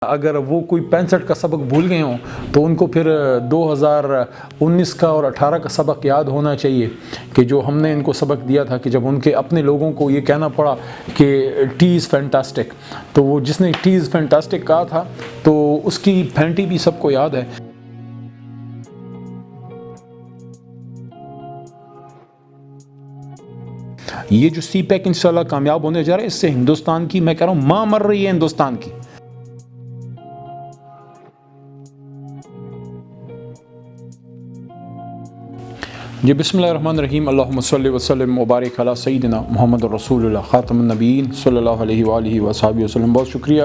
اگر وہ کوئی 65 کا سبق بھول گئے ہوں تو ان کو پھر 2019 کا اور 18 کا سبق یاد ہونا چاہیے کہ جو ہم نے ان کو سبق دیا تھا کہ جب ان کے اپنے لوگوں کو یہ کہنا پڑا کہ ٹی از فینٹاسٹک، تو وہ جس نے ٹی از فینٹاسٹک کہا تھا تو اس کی پھینٹی بھی سب کو یاد ہے۔ یہ جو سی پیک انشاءاللہ کامیاب ہونے جا رہا ہے، اس سے ہندوستان کی، میں کہہ رہا ہوں، ماں مر رہی ہے ہندوستان کی۔ جی بسم اللہ الرحمن الرحیم، اللہم صلی وسلم وبارک علی سیدنا محمد رسول اللہ خاتم النبیین صلی اللہ علیہ وآلہ وصحبہ وسلم۔ بہت شکریہ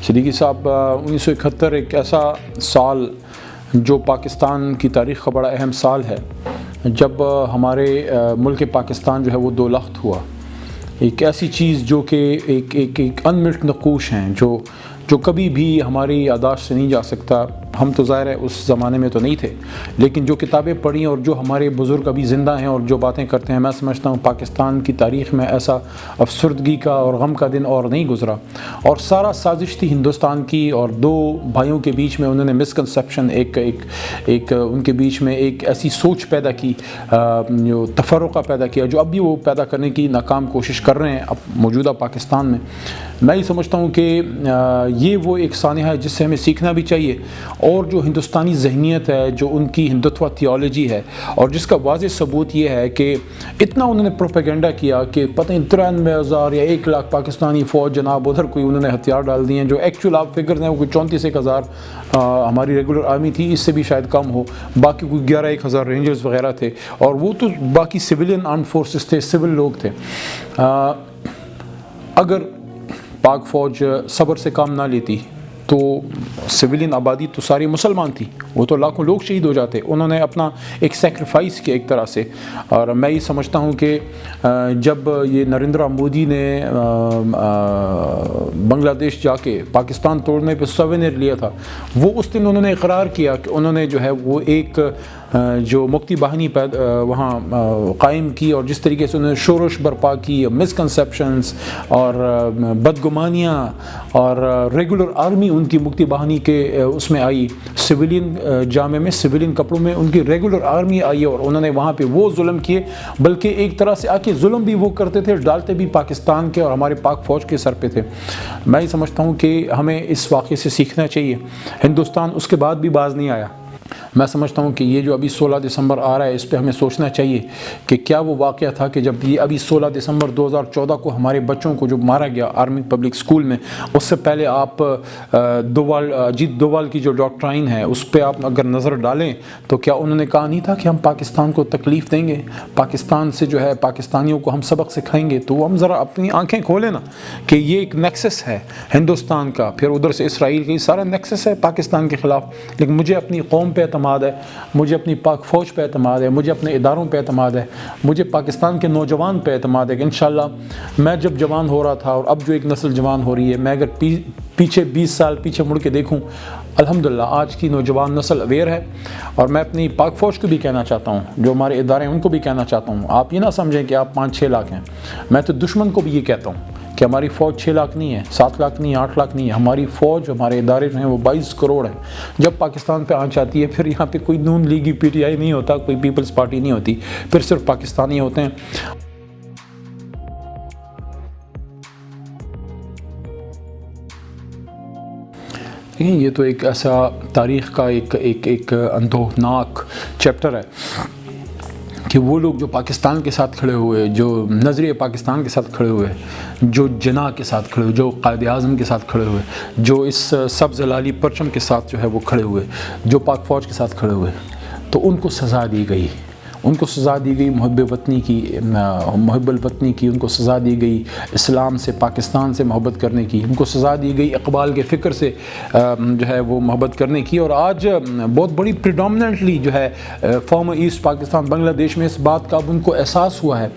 صدیقی صاحب۔ 1971 ایک ایسا سال جو پاکستان کی تاریخ کا بڑا اہم سال ہے، جب ہمارے ملک پاکستان جو ہے وہ دو لخت ہوا۔ ایک ایسی چیز جو کہ ایک انمٹ نقوش ہیں جو کبھی بھی ہماری یادداشت سے نہیں جا سکتا۔ ہم تو ظاہر ہے اس زمانے میں تو نہیں تھے، لیکن جو کتابیں پڑھیں اور جو ہمارے بزرگ ابھی زندہ ہیں اور جو باتیں کرتے ہیں، میں سمجھتا ہوں پاکستان کی تاریخ میں ایسا افسردگی کا اور غم کا دن اور نہیں گزرا۔ اور سارا سازش تھی ہندوستان کی، اور دو بھائیوں کے بیچ میں انہوں نے مسکنسیپشن، ایک ان کے بیچ میں ایک ایسی سوچ پیدا کی، جو تفرقہ پیدا کیا، جو اب بھی وہ پیدا کرنے کی ناکام کوشش کر رہے ہیں اب موجودہ پاکستان میں۔ میں یہ سمجھتا ہوں کہ یہ وہ ایک سانحہ ہے جس سے ہمیں سیکھنا بھی چاہیے، اور جو ہندوستانی ذہنیت ہے، جو ان کی ہندوتوا تھیولوجی ہے، اور جس کا واضح ثبوت یہ ہے کہ اتنا انہوں نے پروپیگنڈا کیا کہ پتہ نہیں 93,000 یا 1 لاکھ پاکستانی فوج جناب ادھر کوئی انہوں نے ہتھیار ڈال دیے ہیں، جو ایکچوئل آپ فگر ہیں وہ کوئی 34,000 ہماری ریگولر آرمی تھی، اس سے بھی شاید کم ہو، باقی کوئی 11,000 رینجرز وغیرہ تھے، اور وہ تو باقی سویلین آرم فورسز تھے، سول لوگ تھے۔ اگر پاک فوج صبر سے کام نہ لیتی تو سویلین آبادی تو ساری مسلمان تھی، وہ تو لاکھوں لوگ شہید ہو جاتے۔ انہوں نے اپنا ایک سیکریفائس کیا ایک طرح سے۔ اور میں یہ سمجھتا ہوں کہ جب یہ نریندرا مودی نے بنگلہ دیش جا کے پاکستان توڑنے پہ سوینیر لیا تھا، وہ اس دن انہوں نے اقرار کیا کہ انہوں نے جو ہے وہ ایک جو مکتی باہنی وہاں قائم کی، اور جس طریقے سے انہوں نے شورش برپا کی، مسکنسیپشنز اور بدگمانیاں، اور ریگولر آرمی ان کی مکتی باہنی کے اس میں آئی، سویلین جامے میں، سویلین کپڑوں میں ان کی ریگولر آرمی آئی، اور انہوں نے وہاں پہ وہ ظلم کیے، بلکہ ایک طرح سے آ کے ظلم بھی وہ کرتے تھے، ڈالتے بھی پاکستان کے اور ہمارے پاک فوج کے سر پہ تھے۔ میں یہ سمجھتا ہوں کہ ہمیں اس واقعے سے سیکھنا چاہیے۔ ہندوستان اس کے بعد بھی باز نہیں آیا۔ میں سمجھتا ہوں کہ یہ جو ابھی 16 دسمبر آ رہا ہے، اس پہ ہمیں سوچنا چاہیے کہ کیا وہ واقعہ تھا کہ جب یہ ابھی 16 دسمبر 2014 کو ہمارے بچوں کو جو مارا گیا آرمی پبلک اسکول میں، اس سے پہلے آپ اجیت دووال کی جو ڈاکٹرائن ہے اس پہ آپ اگر نظر ڈالیں تو کیا انہوں نے کہا نہیں تھا کہ ہم پاکستان کو تکلیف دیں گے، پاکستان سے جو ہے پاکستانیوں کو ہم سبق سکھائیں گے؟ تو ہم ذرا اپنی آنکھیں کھولیں نا کہ یہ ایک نیکسس ہے ہندوستان کا، پھر ادھر سے اسرائیل کا، یہ سارا نیکسس ہے پاکستان کے خلاف۔ لیکن مجھے اپنی قوم پہ اعتماد ہے، مجھے اپنی پاک فوج پہ اعتماد ہے، مجھے اپنے اداروں پہ اعتماد ہے، مجھے پاکستان کے نوجوان پہ اعتماد ہے کہ انشاءاللہ میں جب جوان ہو رہا تھا اور اب جو ایک نسل جوان ہو رہی ہے، میں اگر پیچھے 20 سال پیچھے مڑ کے دیکھوں، الحمدللہ آج کی نوجوان نسل اویئر ہے۔ اور میں اپنی پاک فوج کو بھی کہنا چاہتا ہوں، جو ہمارے ادارے ہیں ان کو بھی کہنا چاہتا ہوں، آپ یہ نہ سمجھیں کہ آپ 5-6 لاکھ ہیں۔ میں تو دشمن کو بھی یہ کہتا ہوں کہ ہماری فوج 6 لاکھ نہیں ہے، 7 لاکھ نہیں ہے، 8 لاکھ نہیں ہے، ہماری فوج، ہمارے ادارے جو ہیں وہ 22 کروڑ ہیں۔ جب پاکستان پہ آنچ آتی ہے، پھر یہاں پہ کوئی نون لیگی پی ٹی آئی نہیں ہوتا، کوئی پیپلز پارٹی نہیں ہوتی، پھر صرف پاکستانی ہوتے ہیں۔ یہ تو ایک ایسا تاریخ کا ایک اندوہناک چیپٹر ہے کہ وہ لوگ جو پاکستان کے ساتھ کھڑے ہوئے، جو نظریہ پاکستان کے ساتھ کھڑے ہوئے، جو جناح کے ساتھ کھڑے ہوئے، جو قائد اعظم کے ساتھ کھڑے ہوئے، جو اس سبز لالی پرچم کے ساتھ جو ہے وہ کھڑے ہوئے، جو پاک فوج کے ساتھ کھڑے ہوئے، تو ان کو سزا دی گئی۔ ان کو سزا دی گئی محب الوطنی کی، ان کو سزا دی گئی اسلام سے، پاکستان سے محبت کرنے کی، ان کو سزا دی گئی اقبال کے فکر سے جو ہے وہ محبت کرنے کی۔ اور آج بہت بڑی پریڈومننٹلی جو ہے فارمر ایسٹ پاکستان بنگلہ دیش میں اس بات کا اب ان کو احساس ہوا ہے،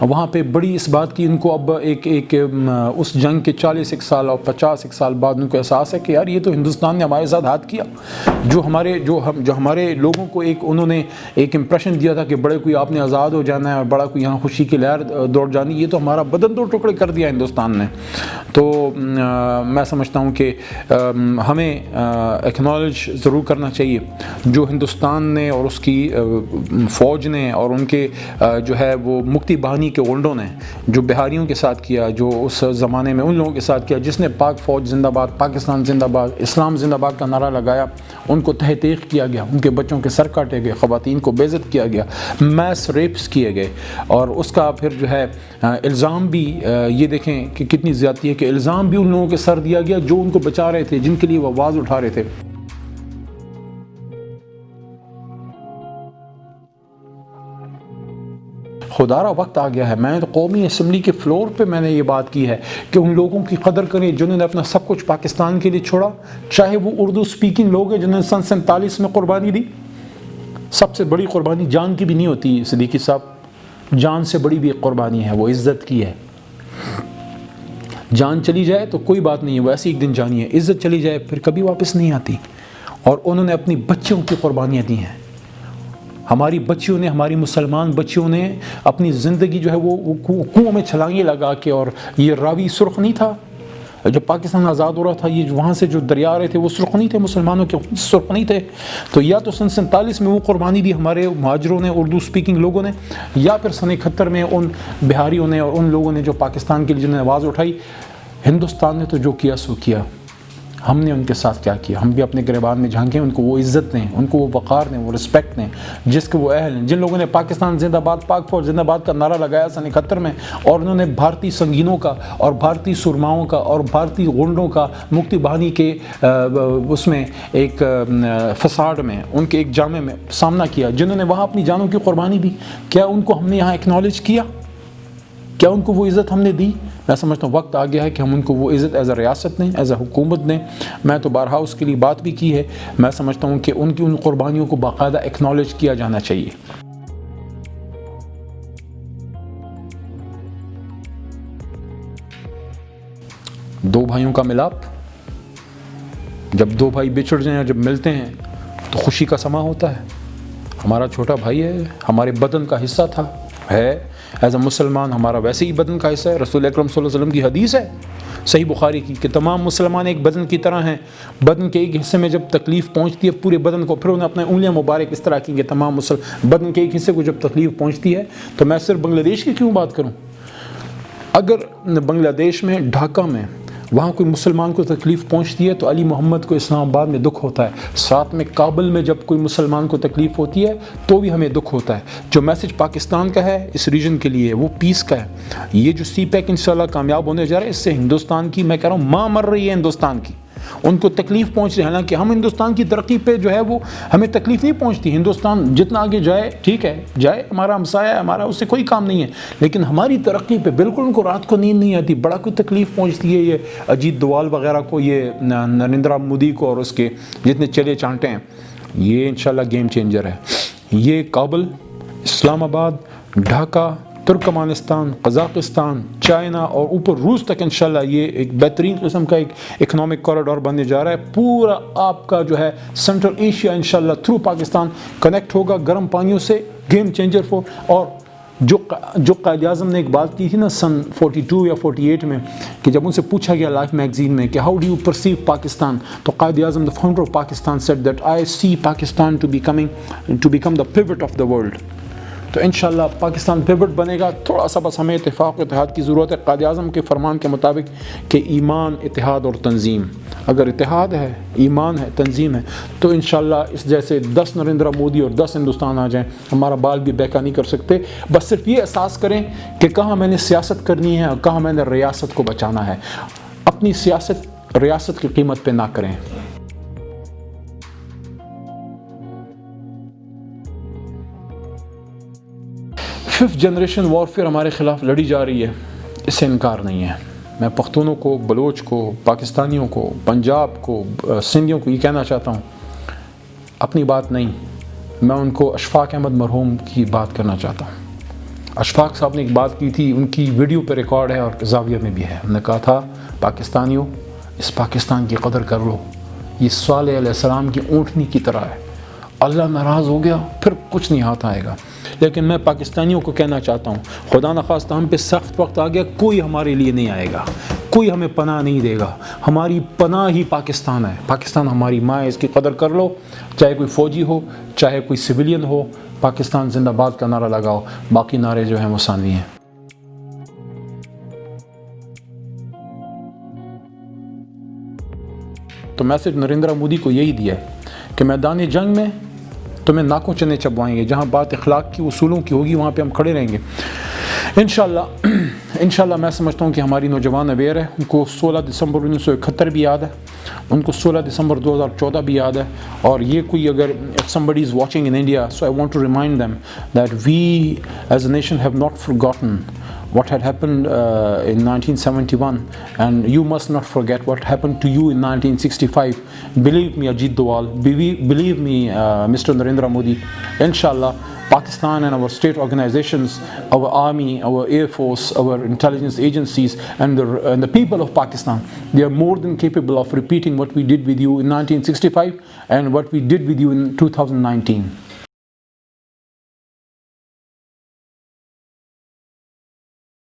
وہاں پہ بڑی اس بات کی ان کو اب ایک اس جنگ کے 40 سال اور 50 سال بعد ان کو احساس ہے کہ یار یہ تو ہندوستان نے ہمارے ساتھ ہاتھ کیا، جو ہمارے لوگوں کو انہوں نے ایک امپریشن دیا تھا کہ بڑے کوئی آپ نے آزاد ہو جانا ہے اور بڑا کوئی یہاں خوشی کی لہر دوڑ جانی، یہ تو ہمارا بدن دو ٹکڑے کر دیا ہندوستان نے۔ تو میں سمجھتا ہوں کہ ہمیں ایکنالج ضرور کرنا چاہیے جو ہندوستان نے اور اس کی فوج نے اور ان کے جو ہے وہ مکتی باہنی کے غنڈوں نے جو بہاریوں کے ساتھ کیا، جو اس زمانے میں ان لوگوں کے ساتھ کیا جس نے پاک فوج زندہ باد، پاکستان زندہ باد، اسلام زندہ باد کا نعرہ لگایا، ان کو تہ تیغ کیا گیا، ان کے بچوں کے سر کاٹے گئے، خواتین کو بے عزت کیا گیا، میس ریپس کیے گئے، اور اس کا پھر جو ہے الزام بھی یہ دیکھیں کہ کتنی زیادتی ہے کہ الزام بھی ان لوگوں کے سر دیا گیا جو ان کو بچا رہے تھے، جن کے لیے وہ آواز اٹھا رہے تھے۔ خدا را وقت آ گیا ہے، میں نے تو قومی اسمبلی کے فلور پہ میں نے یہ بات کی ہے کہ ان لوگوں کی قدر کریں جنہوں نے اپنا سب کچھ پاکستان کے لیے چھوڑا، چاہے وہ اردو سپیکنگ لوگ ہیں جنہوں نے سن 47 میں قربانی دی۔ سب سے بڑی قربانی جان کی بھی نہیں ہوتی صدیقی صاحب، جان سے بڑی بھی ایک قربانی ہے، وہ عزت کی ہے۔ جان چلی جائے تو کوئی بات نہیں ہے، وہ ایسی ایک دن جانی ہے، عزت چلی جائے پھر کبھی واپس نہیں آتی، اور انہوں نے اپنی بچیوں کی قربانیاں دی ہیں۔ ہماری بچیوں نے، ہماری مسلمان بچیوں نے اپنی زندگی جو ہے وہ کنویں میں چھلانگیں لگا کے، اور یہ راوی سرخ نہیں تھا جب پاکستان آزاد ہو رہا تھا، یہ وہاں سے جو دریا آ رہے تھے وہ سرخ نہیں تھے، مسلمانوں کے سرخ نہیں تھے، تو یا تو سن 47 میں وہ قربانی دی ہمارے مہاجروں نے، اردو سپیکنگ لوگوں نے، یا پھر سن 71 میں ان بہاریوں نے اور ان لوگوں نے جو پاکستان کے لیے جنہوں نے آواز اٹھائی۔ ہندوستان نے تو جو کیا سو کیا، ہم نے ان کے ساتھ کیا کیا؟ ہم بھی اپنے گریبان میں جھانکیں، ان کو وہ عزت دیں، ان کو وہ وقار دیں، وہ رسپیکٹ دیں جس کے وہ اہل ہیں۔ جن لوگوں نے پاکستان زندہ باد، پاک فوج زندہ باد کا نعرہ لگایا سن 71 میں، اور انہوں نے بھارتی سنگینوں کا اور بھارتی سرماؤں کا اور بھارتی غنڈوں کا مکتی باہنی کے اس میں ایک فساڈ میں، ان کے ایک جامع میں سامنا کیا، جنہوں نے وہاں اپنی جانوں کی قربانی دی، کیا ان کو ہم نے یہاں ایکنالج کیا؟ کیا ان کو وہ عزت ہم نے دی؟ میں سمجھتا ہوں وقت آ گیا ہے کہ ہم ان کو وہ عزت ایز اے ریاست دیں، ایز اے حکومت دیں۔ میں تو بارہا اس کے لیے بات بھی کی ہے، میں سمجھتا ہوں کہ ان کی ان قربانیوں کو باقاعدہ ایکنالج کیا جانا چاہیے۔ دو بھائیوں کا ملاپ، جب دو بھائی بچھڑ جائیں اور جب ملتے ہیں تو خوشی کا سما ہوتا ہے۔ ہمارا چھوٹا بھائی ہے، ہمارے بدن کا حصہ تھا، ہے ایز اے مسلمان ہمارا ویسے ہی بدن کا حصہ ہے۔ رسول اکرم صلی اللہ علیہ وسلم کی حدیث ہے صحیح بخاری کی کہ تمام مسلمان ایک بدن کی طرح ہیں، بدن کے ایک حصے میں جب تکلیف پہنچتی ہے پورے بدن کو، پھر انہیں اپنے انگلیاں مبارک اس طرح کی کہ تمام بدن کے ایک حصے کو جب تکلیف پہنچتی ہے، تو میں صرف بنگلہ دیش کی کیوں بات کروں؟ اگر بنگلہ دیش میں ڈھاکہ میں وہاں کوئی مسلمان کو تکلیف پہنچتی ہے تو علی محمد کو اسلام آباد میں دکھ ہوتا ہے، ساتھ میں کابل میں جب کوئی مسلمان کو تکلیف ہوتی ہے تو بھی ہمیں دکھ ہوتا ہے۔ جو میسج پاکستان کا ہے اس ریجن کے لیے وہ پیس کا ہے۔ یہ جو سی پیک انشاءاللہ کامیاب ہونے جا رہا ہے، اس سے ہندوستان کی، میں کہہ رہا ہوں ماں مر رہی ہے ہندوستان کی، ان کو تکلیف پہنچ رہی ہے۔ حالانکہ ہم ہندوستان کی ترقی پہ جو ہے وہ ہمیں تکلیف نہیں پہنچتی، ہندوستان جتنا آگے جائے ٹھیک ہے، جائے، ہمارا ہمسایہ ہے، ہمارا اس سے کوئی کام نہیں ہے، لیکن ہماری ترقی پہ بالکل ان کو رات کو نیند نہیں آتی، بڑا کوئی تکلیف پہنچتی ہے یہ اجیت دوال وغیرہ کو، یہ نریندرا مودی کو اور اس کے جتنے چلے چانٹے ہیں۔ یہ انشاءاللہ گیم چینجر ہے۔ یہ کابل، اسلام آباد، ڈھاکہ، ترکمانستان، قزاقستان، چائنا اور اوپر روس تک انشاءاللہ یہ ایک بہترین قسم کا ایک اکنامک کوریڈور بننے جا رہا ہے۔ پورا آپ کا جو ہے سینٹرل ایشیا انشاءاللہ تھرو پاکستان کنیکٹ ہوگا گرم پانیوں سے، گیم چینجر فور۔ اور جو قائد اعظم نے ایک بات کی تھی نا سن 42 یا 48 میں، کہ جب ان سے پوچھا گیا لائف میگزین میں کہ how do you perceive Pakistan, تو Quaid Azam the founder of Pakistan said that I see Pakistan to become the pivot of the world۔ تو انشاءاللہ پاکستان پیوٹ بنے گا۔ تھوڑا سا بس ہمیں اتفاق و اتحاد کی ضرورت ہے، قائد اعظم کے فرمان کے مطابق کہ ایمان، اتحاد اور تنظیم۔ اگر اتحاد ہے، ایمان ہے، تنظیم ہے، تو انشاءاللہ اس جیسے 10 نریندرا مودی اور 10 ہندوستان آ جائیں، ہمارا بال بھی بہکا نہیں کر سکتے۔ بس صرف یہ احساس کریں کہ کہاں میں نے سیاست کرنی ہے اور کہاں میں نے ریاست کو بچانا ہے۔ اپنی سیاست ریاست کی قیمت پہ نہ کریں۔ 5th جنریشن وارفیئر ہمارے خلاف لڑی جا رہی ہے، اس سے انکار نہیں ہے۔ میں پختونوں کو، بلوچ کو، پاکستانیوں کو، پنجاب کو، سندھیوں کو یہ کہنا چاہتا ہوں، اپنی بات نہیں، میں ان کو اشفاق احمد مرحوم کی بات کرنا چاہتا ہوں۔ اشفاق صاحب نے ایک بات کی تھی، ان کی ویڈیو پہ ریکارڈ ہے اور زاویہ میں بھی ہے، انہوں نے کہا تھا پاکستانیوں اس پاکستان کی قدر کر لو، یہ صالح علیہ السلام کی اونٹنی کی طرح ہے، اللہ ناراض ہو گیا پھر کچھ نہیں ہاتھ آئے گا۔ لیکن میں پاکستانیوں کو کہنا چاہتا ہوں خدا نخواستہ ہم پہ سخت وقت آ گیا, کوئی ہمارے لیے نہیں آئے گا, کوئی ہمیں پناہ نہیں دے گا. ہماری پناہ ہی پاکستان ہے, پاکستان ہماری ماں ہے, اس کی قدر کر لو. چاہے کوئی فوجی ہو, چاہے کوئی سویلین ہو, پاکستان زندہ باد کا نعرہ لگاؤ, باقی نعرے جو ہیں وہ ثانوی ہیں. تو میسج نریندر مودی کو یہی دیا ہے کہ میدان جنگ میں تمہیں ناکوں چنے چبوائیں گے, جہاں بات اخلاق کی, اصولوں کی ہوگی وہاں پہ ہم کھڑے رہیں گے انشاءاللہ. میں سمجھتا ہوں کہ ہماری نوجوان اویئر ہے, ان کو 16 دسمبر 1971 بھی یاد ہے, ان کو 16 دسمبر 2014 بھی یاد ہے. اور یہ کوئی اگر if somebody is watching in India, so I want to remind them that we as a nation have not forgotten what had happened in 1971, and you must not forget what happened to you in 1965. Believe me, Ajit Doval, believe me, Mr. Narendra Modi, inshallah Pakistan and our state organizations, our army, our air force, our intelligence agencies, and the people of Pakistan, they are more than capable of repeating what we did with you in 1965 and what we did with you in 2019.